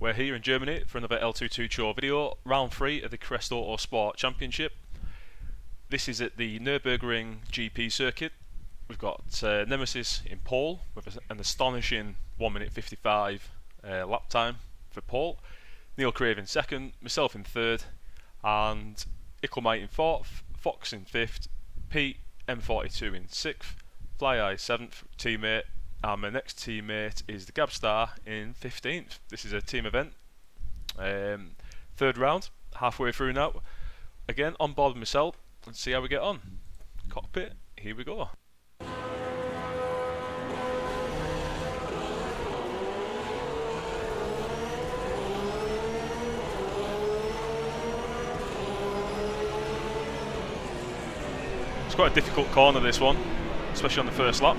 We're here in Germany for another L22 Show video, round 3 of the Crest Autosport Championship. This is at the Nürburgring GP circuit. We've got Nemesis in pole with an astonishing 1 minute 55 lap time for pole. Neil Crave in second, myself in third, and Ickelmite in fourth, Fox in fifth, Pete M42 in sixth, Fly Eye seventh teammate, and my next teammate is the Gabstar in 15th. This is a team event. Third round, halfway through now. Again, on board with myself. Let's see how we get on. Cockpit, here we go. It's quite a difficult corner, this one, especially on the first lap.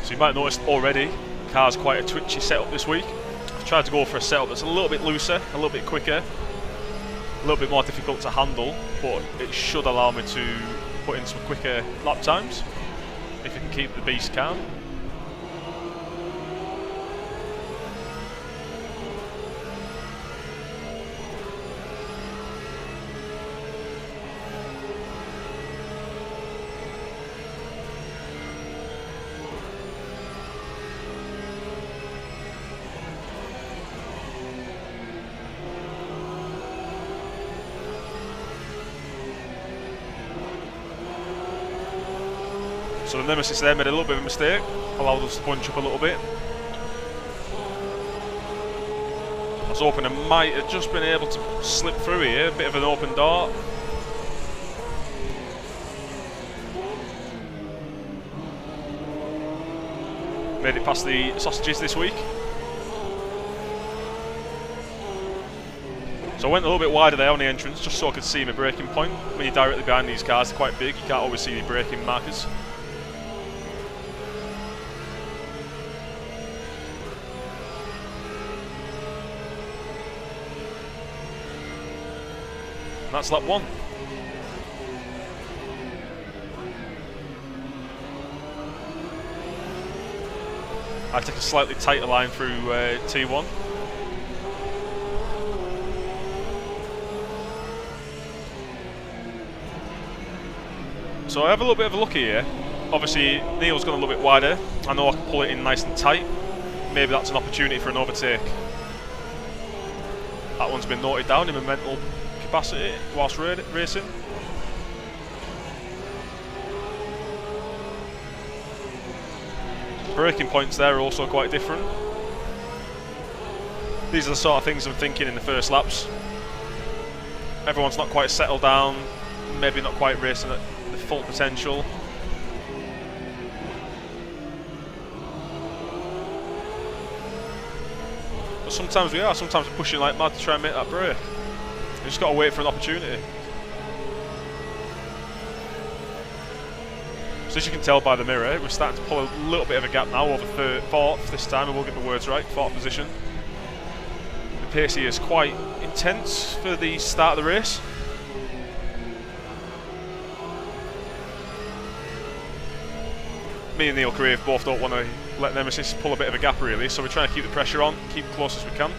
So you might notice already, the car's quite a twitchy setup this week. I've tried to go for a setup that's a little bit looser, a little bit quicker, a little bit more difficult to handle, but it should allow me to put in some quicker lap times, if you can keep the beast calm. So the Nemesis there made a little bit of a mistake, allowed us to bunch up a little bit. I was hoping I might have just been able to slip through here, a bit of an open door. Made it past the sausages this week. So I went a little bit wider there on the entrance, just so I could see my braking point. When you're directly behind these cars, they're quite big, you can't always see the braking markers. And that's lap 1. I take a slightly tighter line through T1. So I have a little bit of a look here. Obviously Neil's gone a little bit wider. I know I can pull it in nice and tight. Maybe that's an opportunity for an overtake. That one's been noted down in my mental capacity whilst racing. Braking points there are also quite different. These are the sort of things I'm thinking in the first laps. Everyone's not quite settled down, maybe not quite racing at the full potential. But sometimes we are, sometimes we're pushing like mad to try and make that break. We just got to wait for an opportunity. So as you can tell by the mirror, we're starting to pull a little bit of a gap now over fourth this time, and we'll get the words right, fourth position. The pace here is quite intense for the start of the race. Me and Neil Crave both don't want to let Nemesis pull a bit of a gap really, so we're trying to keep the pressure on, keep close as we can.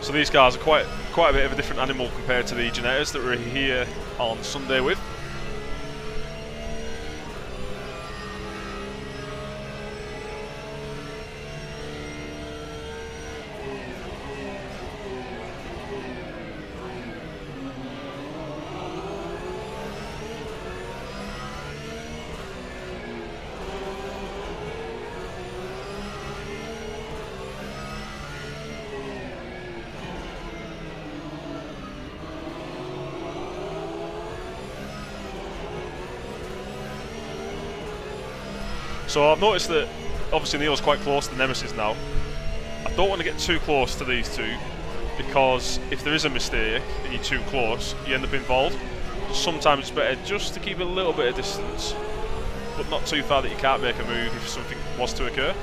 So these cars are quite a bit of a different animal compared to the Genettas that we're here on Sunday with. So I've noticed that obviously Neil's quite close to the Nemesis now. I don't want to get too close to these two, because if there is a mistake and you're too close, you end up involved. Sometimes it's better just to keep a little bit of distance, but not too far that you can't make a move if something was to occur.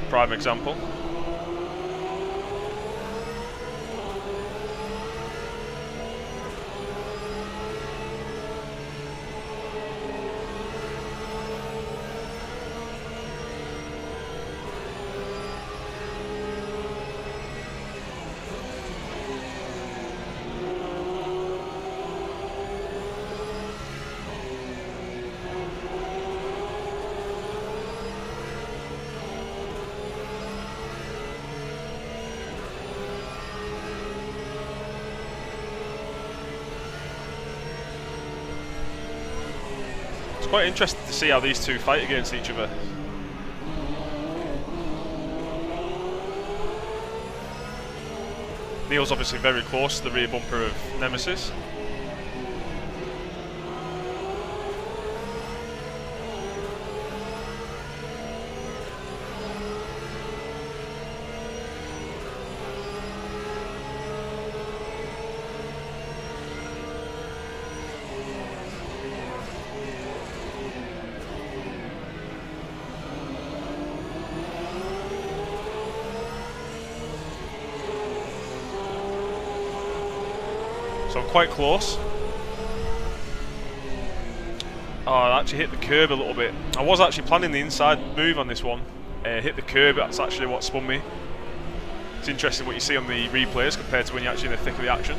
Prime example. It's quite interesting to see how these two fight against each other. Neil's obviously very close to the rear bumper of Nemesis. So I'm quite close. Oh, I actually hit the curb a little bit. I was actually planning the inside move on this one. Hit the curb, that's actually what spun me. It's interesting what you see on the replays compared to when you're actually in the thick of the action.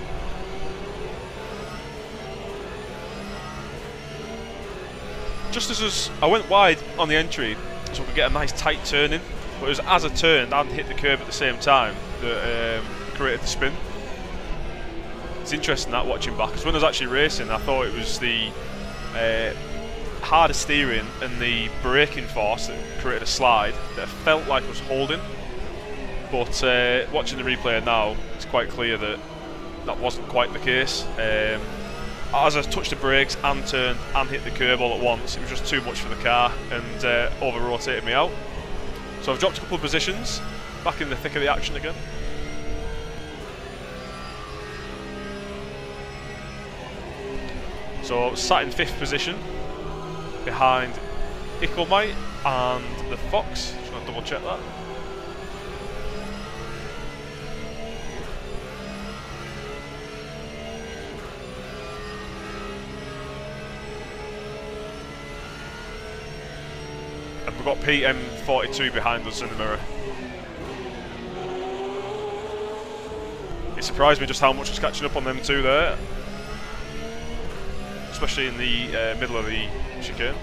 Just as I went wide on the entry, so we could get a nice tight turn in, but it was as I turned and hit the curb at the same time that created the spin. It's interesting that watching back, because when I was actually racing, I thought it was the harder steering and the braking force that created a slide that I felt like I was holding. But watching the replay now, it's quite clear that that wasn't quite the case. As I touched the brakes and turned and hit the curb all at once, it was just too much for the car and over-rotated me out. So I've dropped a couple of positions, back in the thick of the action again. So sat in 5th position behind Ickelmite and the Fox. Just going to double check that. And we've got PM42 behind us in the mirror. It surprised me just how much was catching up on them two there, especially in the middle of the chicane.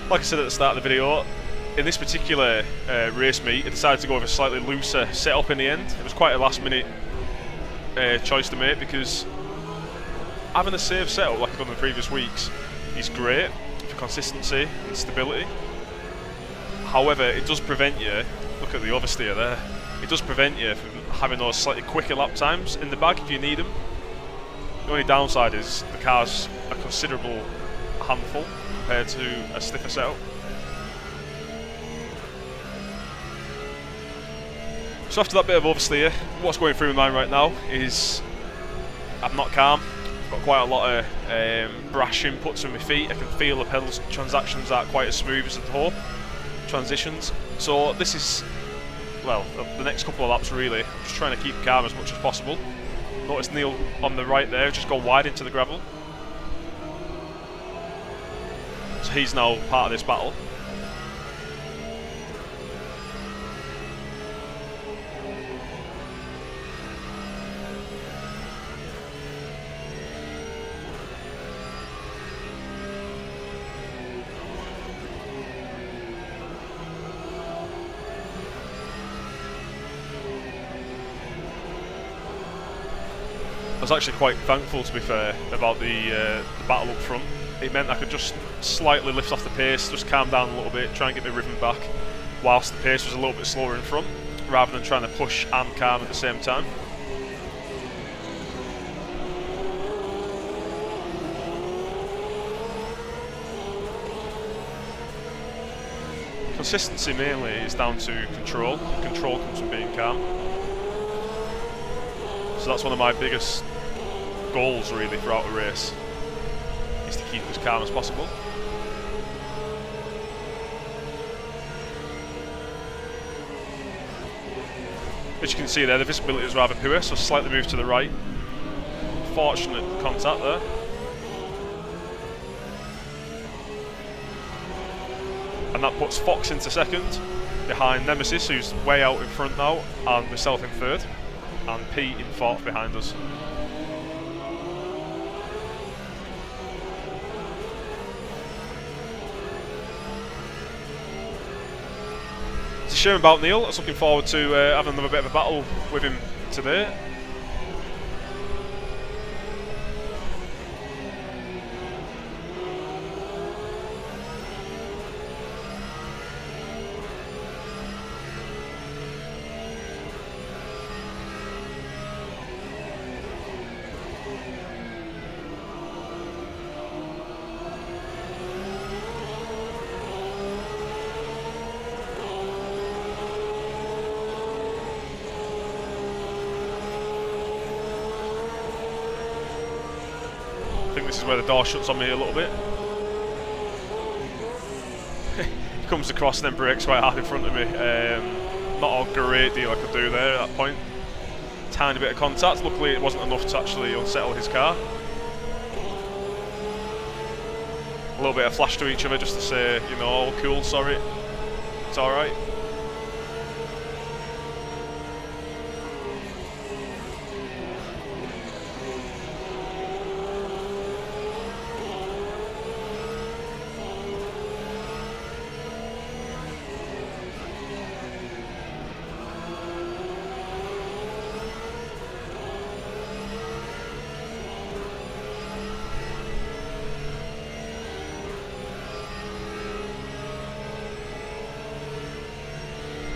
Like I said at the start of the video, in this particular race meet, I decided to go with a slightly looser setup in the end. It was quite a last minute choice to make, because having a safe setup like I've done in the previous weeks is great for consistency and stability. However, it does prevent you, look at the oversteer there, it does prevent you from having those slightly quicker lap times in the bag if you need them. The only downside is the car's a considerable handful compared to a stiffer setup. So after that bit of oversteer, what's going through my mind right now is I'm not calm. I've got quite a lot of brash inputs from my feet. I can feel the pedals transactions aren't quite as smooth as I'd hope. Transitions. So this is, well, the next couple of laps really, just trying to keep calm as much as possible. Notice Neil on the right there, just gone wide into the gravel. So he's now part of this battle. I was actually quite thankful, to be fair, about the battle up front. it meant I could just slightly lift off the pace, just calm down a little bit, try and get my rhythm back, whilst the pace was a little bit slower in front, rather than trying to push and calm at the same time. Consistency mainly is down to control. Control comes from being calm. So that's one of my biggest goals really throughout a race, is to keep as calm as possible. As you can see there, the visibility is rather poor, so slightly moved to the right. Fortunate contact there. And that puts Fox into second, behind Nemesis, who's way out in front now, and myself in third, and Pete in fourth behind us. It's a shame about Neil. I was looking forward to having another bit of a battle with him today. I think this is where the door shuts on me a little bit. He comes across and then brakes right hard in front of me. Not a great deal I could do there at that point. Tiny bit of contact. Luckily it wasn't enough to actually unsettle his car. A little bit of flash to each other just to say, you know, oh, cool, sorry, it's alright.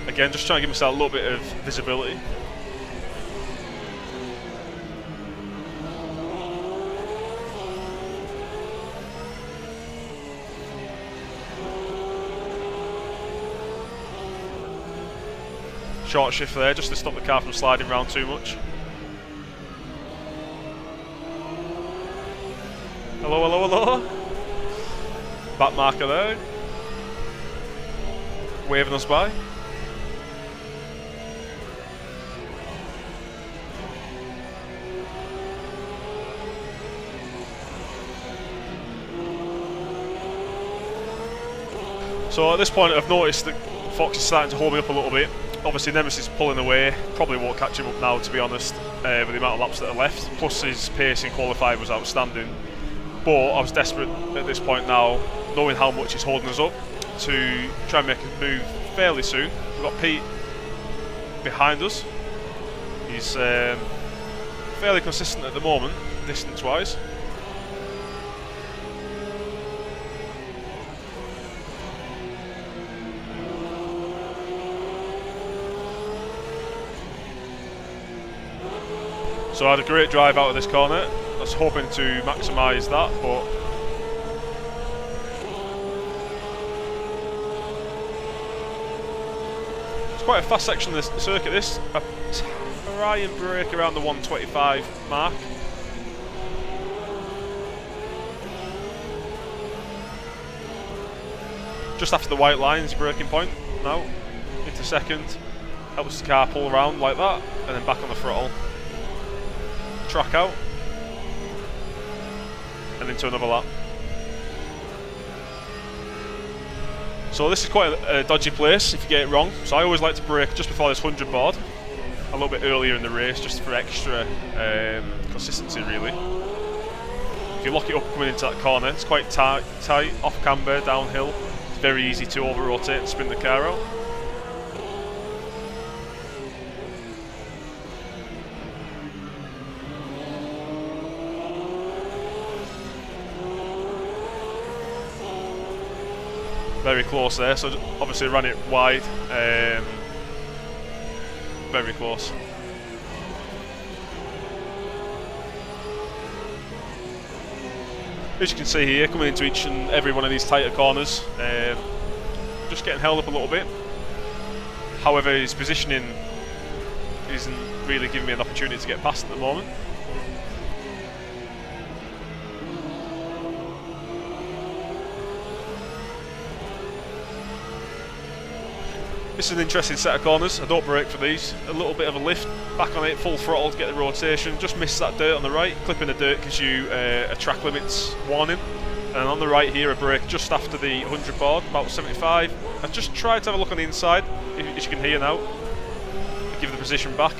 Again, just trying to give myself a little bit of visibility. Short shift there, just to stop the car from sliding around too much. Hello, hello, hello. Back marker there. Waving us by. So at this point I've noticed that Fox is starting to hold me up a little bit. Obviously Nemesis is pulling away, probably won't catch him up now to be honest, with the amount of laps that are left, plus his pace in qualifying was outstanding. But I was desperate at this point now, knowing how much he's holding us up, to try and make a move fairly soon. We've got Pete behind us. He's fairly consistent at the moment, distance wise. So I had a great drive out of this corner. I was hoping to maximise that, but it's quite a fast section of this circuit. This I try and brake around the 125 mark. Just after the white line's braking point now, into second. Helps the car pull around like that, and then back on the throttle. Track out and into another lap. So this is quite a dodgy place if you get it wrong, so I always like to brake just before this 100 board, a little bit earlier in the race, just for extra consistency really. If you lock it up coming into that corner, it's quite tight off camber, downhill, it's very easy to over rotate and spin the car out. very close there, so obviously ran it wide. Very close. As you can see here, coming into each and every one of these tighter corners, just getting held up a little bit. However, his positioning isn't really giving me an opportunity to get past at the moment. This is an interesting set of corners. I don't brake for these. A little bit of a lift, back on it, full throttle to get the rotation. Just missed that dirt on the right. Clipping the dirt gives you a track limits warning. And on the right here, a brake just after the 100 board, about 75. I've just tried to have a look on the inside, as you can hear now. Give the position back.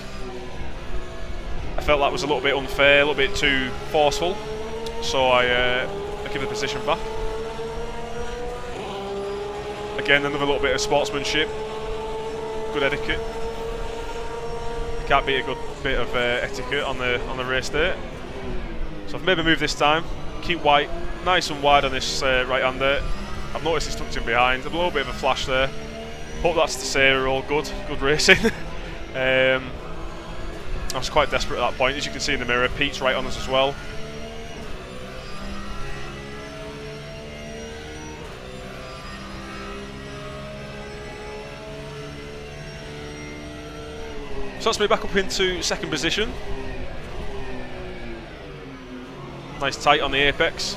I felt that was a little bit unfair, a little bit too forceful. So I give the position back. Again, another little bit of sportsmanship. Good etiquette. You can't beat a good bit of etiquette on the race day. So I've maybe moved this time. Keep white, nice and wide on this right-hander. I've noticed it's tucked in behind. A little bit of a flash there. Hope that's to say we're all good racing. I was quite desperate at that point. As you can see in the mirror, Pete's right on us as well. So that's me back up into second position. Nice tight on the apex.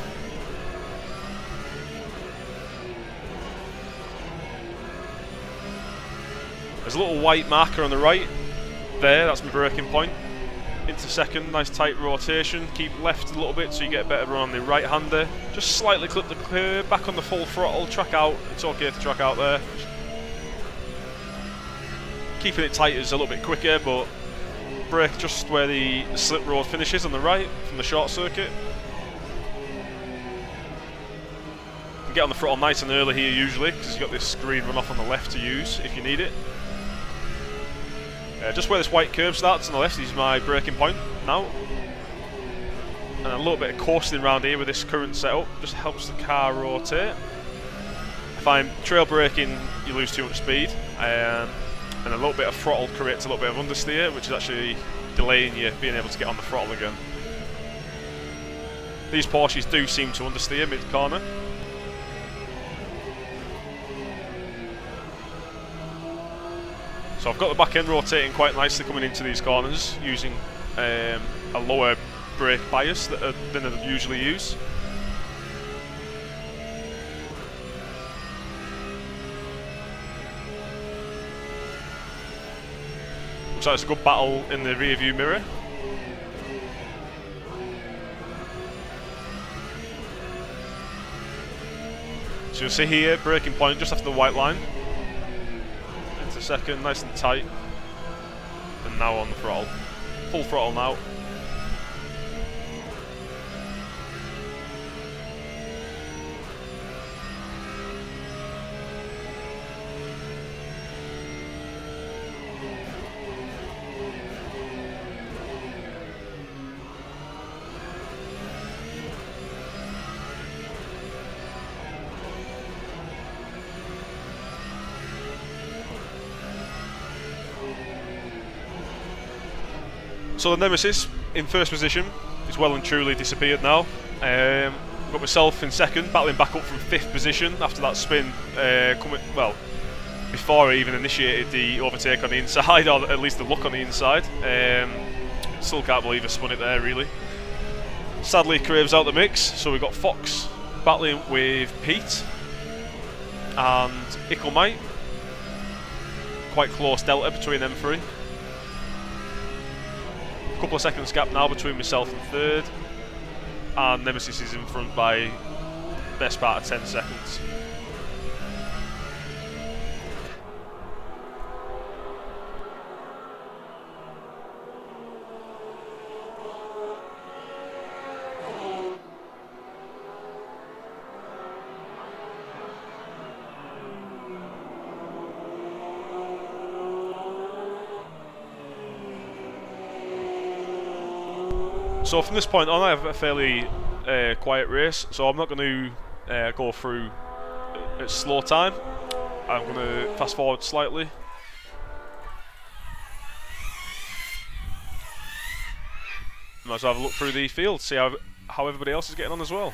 There's a little white marker on the right. There, that's my braking point. Into second, nice tight rotation. Keep left a little bit so you get a better run on the right hander. Just slightly clip the curve, back on the full throttle, track out. It's okay to track out there. Keeping it tight is a little bit quicker, but brake just where the slip road finishes on the right from the short circuit. You can get on the throttle nice and early here usually, because you've got this green runoff on the left to use if you need it. Just where this white curve starts on the left is my braking point now. And a little bit of coasting around here with this current setup just helps the car rotate. If I'm trail braking, you lose too much speed. And a little bit of throttle creates a little bit of understeer, which is actually delaying you being able to get on the throttle again. These Porsches do seem to understeer mid-corner. So I've got the back end rotating quite nicely coming into these corners, using a lower brake bias than I usually use. Looks like it's a good battle in the rear view mirror. So you'll see here, braking point just after the white line. Into second, nice and tight. And now on the throttle. Full throttle now. So the Nemesis in first position is well and truly disappeared now. Got myself in second, battling back up from fifth position after that spin before I even initiated the overtake on the inside, or at least the look on the inside. Still can't believe I spun it there, really. Sadly, Crave's out the mix, so we've got Fox battling with Pete and Ickelmite. Quite close delta between them three. Couple of seconds gap now between myself and third, and Nemesis is in front by best part of 10 seconds. So from this point on, I have a fairly quiet race, so I'm not going to go through at slow time. I'm going to fast forward slightly. Might as well have a look through the field, see how everybody else is getting on as well.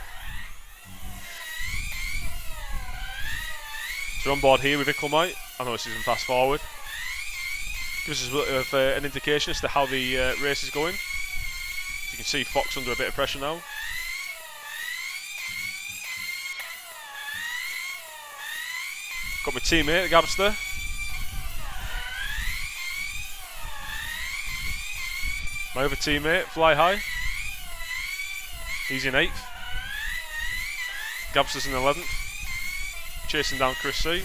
So on board here with Ickelmite. I know this isn't fast forward. Gives us a bit of an indication as to how the race is going. You can see Fox under a bit of pressure now. Got my teammate, Gabster. My other teammate, Fly High. He's in 8th. Gabster's in 11th. Chasing down Chris C.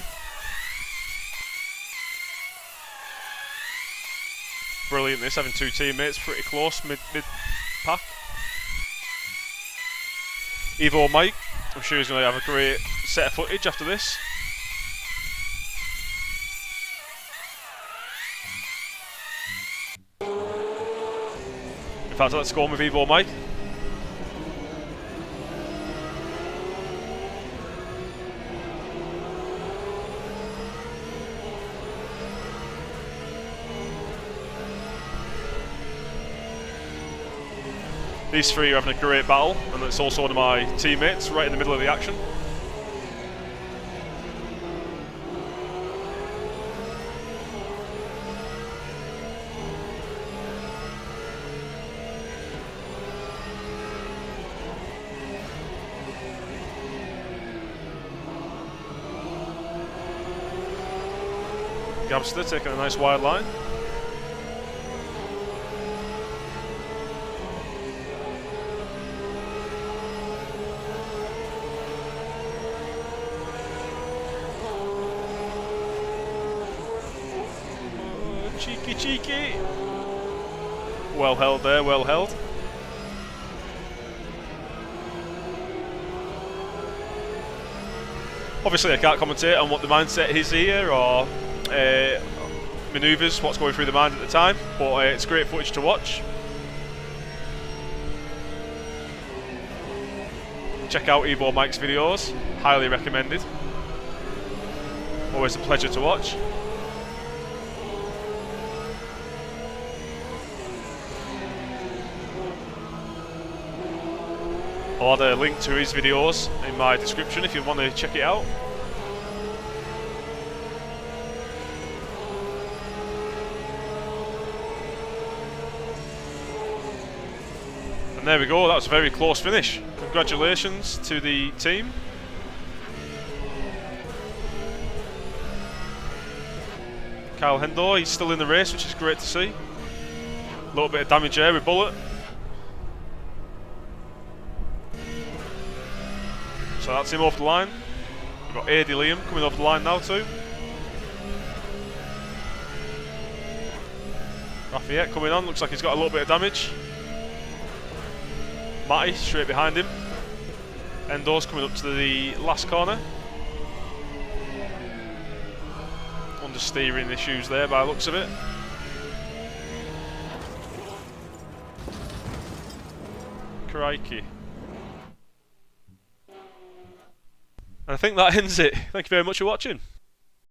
Brilliant this, having 2 teammates pretty close, mid pack. Evo Mike, I'm sure he's going to have a great set of footage after this. In fact, let's go on with Evo Mike. These 3 are having a great battle, and it's also one of my teammates right in the middle of the action. Gabster taking a nice wide line. Cheeky. Well held there, well held. Obviously I can't commentate on what the mindset is here or manoeuvres, what's going through the mind at the time, but it's great footage to watch. Check out Evo Mike's videos, highly recommended. Always a pleasure to watch. I'll add a link to his videos in my description if you want to check it out. And there we go, that was a very close finish. Congratulations to the team. Kyle Hendo, he's still in the race, which is great to see. A little bit of damage there with Bullet. So that's him off the line. We've got AD Liam coming off the line now too. Lafayette coming on, looks like he's got a little bit of damage. Matty straight behind him. Endo's coming up to the last corner. Understeering issues there by the looks of it. Crikey. And I think that ends it. Thank you very much for watching.